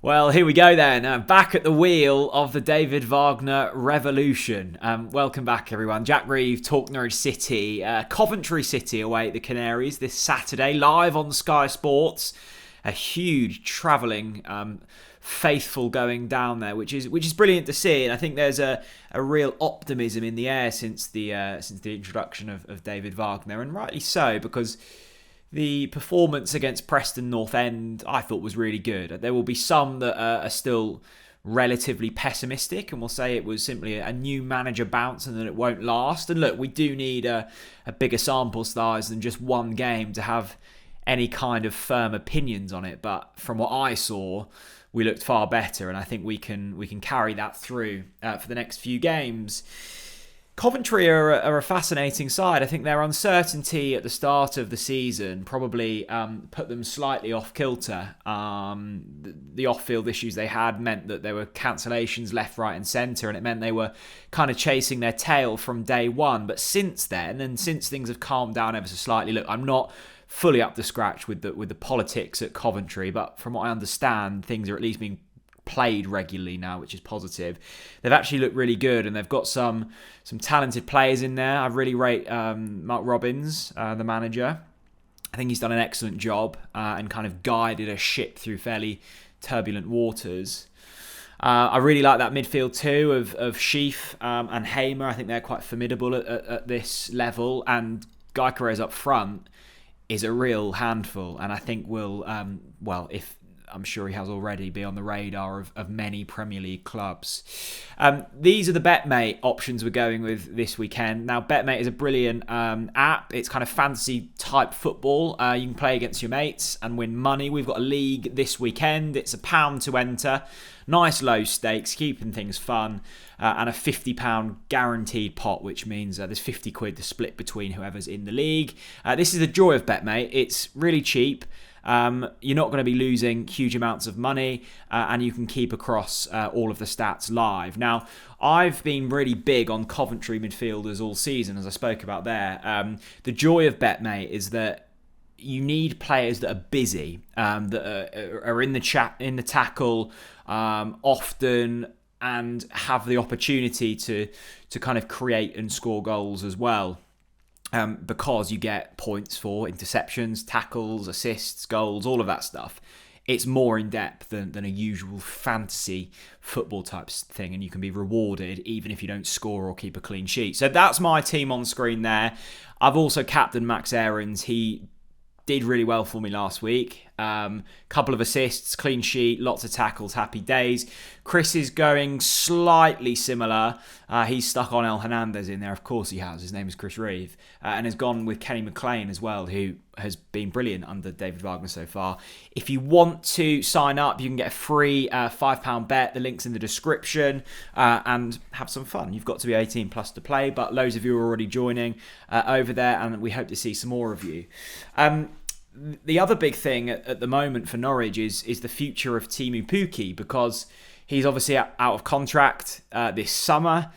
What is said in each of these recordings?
Well, here we go then. Back at the wheel of the David Wagner revolution. Welcome back, everyone. Jack Reeve, Talk Norwich City. Coventry City away at the Canaries this Saturday, live on Sky Sports. A huge travelling faithful going down there, which is brilliant to see. And I think there's a real optimism in the air since the introduction of David Wagner, and rightly so, because the performance against Preston North End, I thought, was really good. There will be some that are still relatively pessimistic and will say it was simply a new manager bounce and that it won't last. And look, we do need a bigger sample size than just one game to have any kind of firm opinions on it. But from what I saw, we looked far better, and I think we can carry that through for the next few games. Coventry are a fascinating side. I think their uncertainty at the start of the season probably put them slightly off kilter. The off-field issues they had meant that there were cancellations left, right and centre, and it meant they were kind of chasing their tail from day one. But since then, and since things have calmed down ever so slightly, look, I'm not fully up to scratch with the politics at Coventry, but from what I understand, things are at least being played regularly now, which is positive. They've actually looked really good, and they've got some talented players in there. I really rate Mark Robbins, the manager. I think he's done an excellent job and kind of guided a ship through fairly turbulent waters. I really like that midfield too of Sheaf and Hamer. I think they're quite formidable at this level, and Gyökeres up front is a real handful, and I think will, if I'm sure he has already, be on the radar of many Premier League clubs. These are the Betmate options we're going with this weekend. Now, Betmate is a brilliant app. It's kind of fantasy type football. You can play against your mates and win money. We've got a league this weekend. It's £1 to enter. Nice low stakes, keeping things fun. And a £50 guaranteed pot, which means there's 50 quid to split between whoever's in the league. This is the joy of Betmate. It's really cheap. You're not going to be losing huge amounts of money, and you can keep across all of the stats live. Now, I've been really big on Coventry midfielders all season, as I spoke about there. The joy of Betmate is that you need players that are busy, that are in the tackle often, and have the opportunity to kind of create and score goals as well. Because you get points for interceptions, tackles, assists, goals, all of that stuff. It's more in depth than a usual fantasy football type thing, and you can be rewarded even if you don't score or keep a clean sheet. So that's my team on screen there. I've also captained Max Aarons. He did really well for me last week. Couple of assists, clean sheet, lots of tackles, happy days. Chris is going slightly similar. He's stuck on El Hernandez in there. Of course he has. His name is Chris Reeve. And has gone with Kenny McLean as well, who has been brilliant under David Wagner so far. If you want to sign up, you can get a free £5 bet. The link's in the description. And have some fun. You've got to be 18 plus to play, but loads of you are already joining over there, and we hope to see some more of you. The other big thing at the moment for Norwich is the future of Teemu Pukki, because he's obviously out of contract this summer.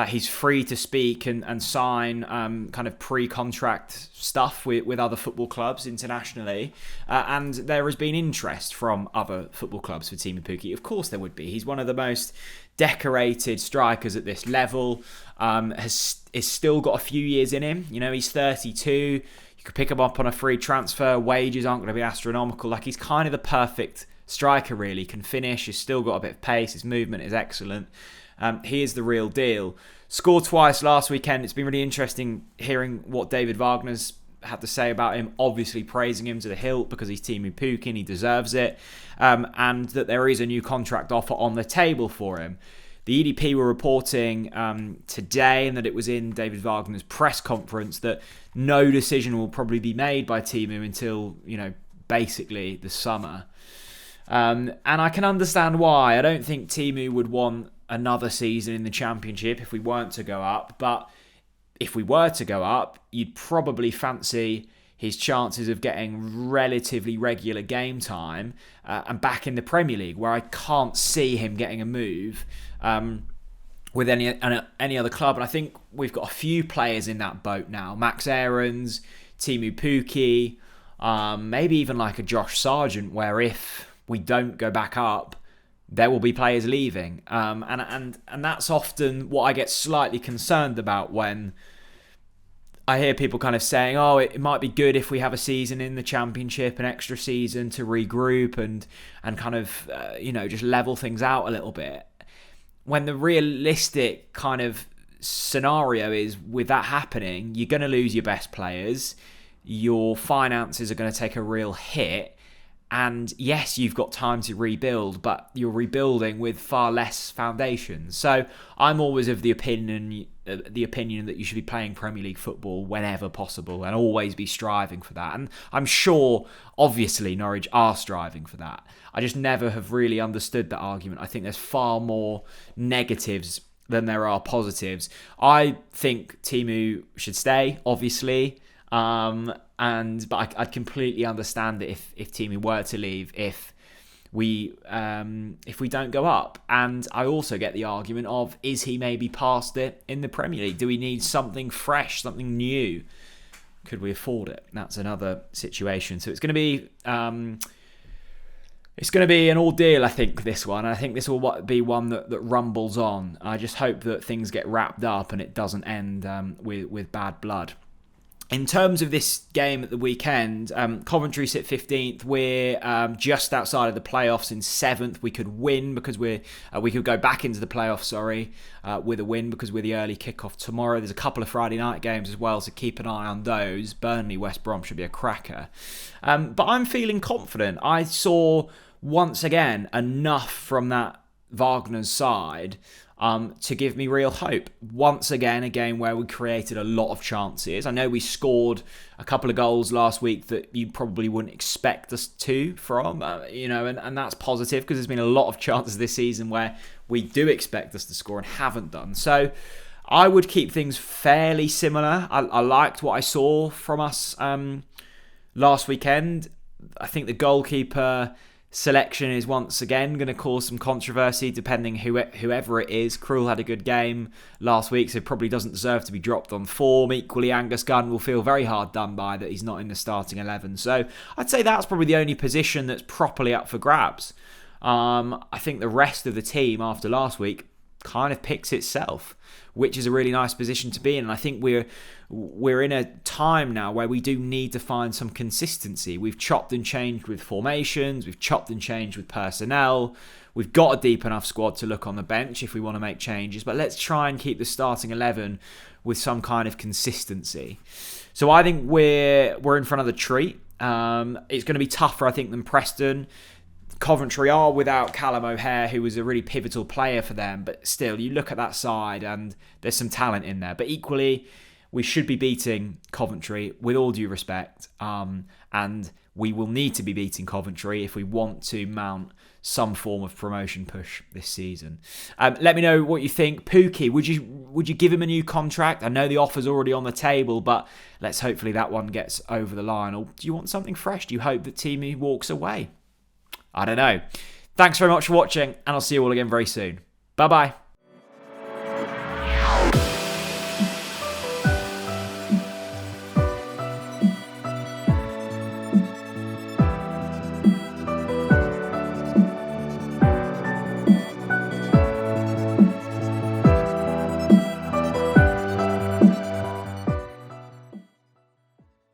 He's free to speak and sign kind of pre-contract stuff with other football clubs internationally. And there has been interest from other football clubs for Teemu Pukki. Of course there would be. He's one of the most decorated strikers at this level. Has still got a few years in him. You know, he's 32. You could pick him up on a free transfer. Wages aren't going to be astronomical. Like, he's kind of the perfect striker, really. Can finish. He's still got a bit of pace. His movement is excellent. He is the real deal. Scored twice last weekend. It's been really interesting hearing what David Wagner's had to say about him. Obviously praising him to the hilt because he's Teemu Pukki and he deserves it. And that there is a new contract offer on the table for him. The EDP were reporting today, and that it was in David Wagner's press conference, that no decision will probably be made by Teemu until, basically the summer. And I can understand why. I don't think Teemu would want another season in the Championship if we weren't to go up. But if we were to go up, you'd probably fancy his chances of getting relatively regular game time and back in the Premier League, where I can't see him getting a move with any other club. And I think we've got a few players in that boat now. Max Aarons, Teemu Pukki, maybe even like a Josh Sargent, where if we don't go back up, there will be players leaving. And that's often what I get slightly concerned about when I hear people kind of saying, oh, it might be good if we have a season in the Championship, an extra season to regroup and kind of, just level things out a little bit. When the realistic kind of scenario is, with that happening, you're going to lose your best players. Your finances are going to take a real hit. And yes, you've got time to rebuild, but you're rebuilding with far less foundations. So I'm always of the opinion that you should be playing Premier League football whenever possible and always be striving for that. And I'm sure, obviously, Norwich are striving for that. I just never have really understood that argument. I think there's far more negatives than there are positives. I think Teemu should stay, obviously. But I'd completely understand it if Teemu were to leave if we don't go up. And I also get the argument of, is he maybe past it in the Premier League? Do we need something fresh, something new? Could we afford it? That's another situation. So it's going to be an ordeal, I think, this one. I think this will be one that rumbles on. I just hope that things get wrapped up and it doesn't end with bad blood. In terms of this game at the weekend, Coventry sit 15th. We're just outside of the playoffs in 7th. We could win because we could go back into the playoffs, with a win because we're the early kickoff tomorrow. There's a couple of Friday night games as well, so keep an eye on those. Burnley, West Brom should be a cracker. But I'm feeling confident. I saw, once again, enough from that Wagner's side to give me real hope. Once again, a game where we created a lot of chances. I know we scored a couple of goals last week that you probably wouldn't expect us to from, and that's positive because there's been a lot of chances this season where we do expect us to score and haven't done. So I would keep things fairly similar. I liked what I saw from us last weekend. I think the goalkeeper selection is once again going to cause some controversy depending whoever it is. Krul had a good game last week, so probably doesn't deserve to be dropped on form. Equally, Angus Gunn will feel very hard done by that he's not in the starting 11. So I'd say that's probably the only position that's properly up for grabs. I think the rest of the team after last week kind of picks itself, which is a really nice position to be in. And I think we're in a time now where we do need to find some consistency. We've chopped and changed with formations, we've chopped and changed with personnel. We've got a deep enough squad to look on the bench if we want to make changes, but let's try and keep the starting 11 with some kind of consistency. So I think we're in front of the treat. It's going to be tougher, I think, than Preston. Coventry are without Callum O'Hare, who was a really pivotal player for them, but still, you look at that side and there's some talent in there. But equally, we should be beating Coventry with all due respect, and we will need to be beating Coventry if we want to mount some form of promotion push this season. Let me know what you think. Pukki, would you give him a new contract? I know the offer's already on the table, but let's hopefully that one gets over the line. Or do you want something fresh? Do you hope that Teemu walks away? I don't know. Thanks very much for watching, and I'll see you all again very soon. Bye-bye.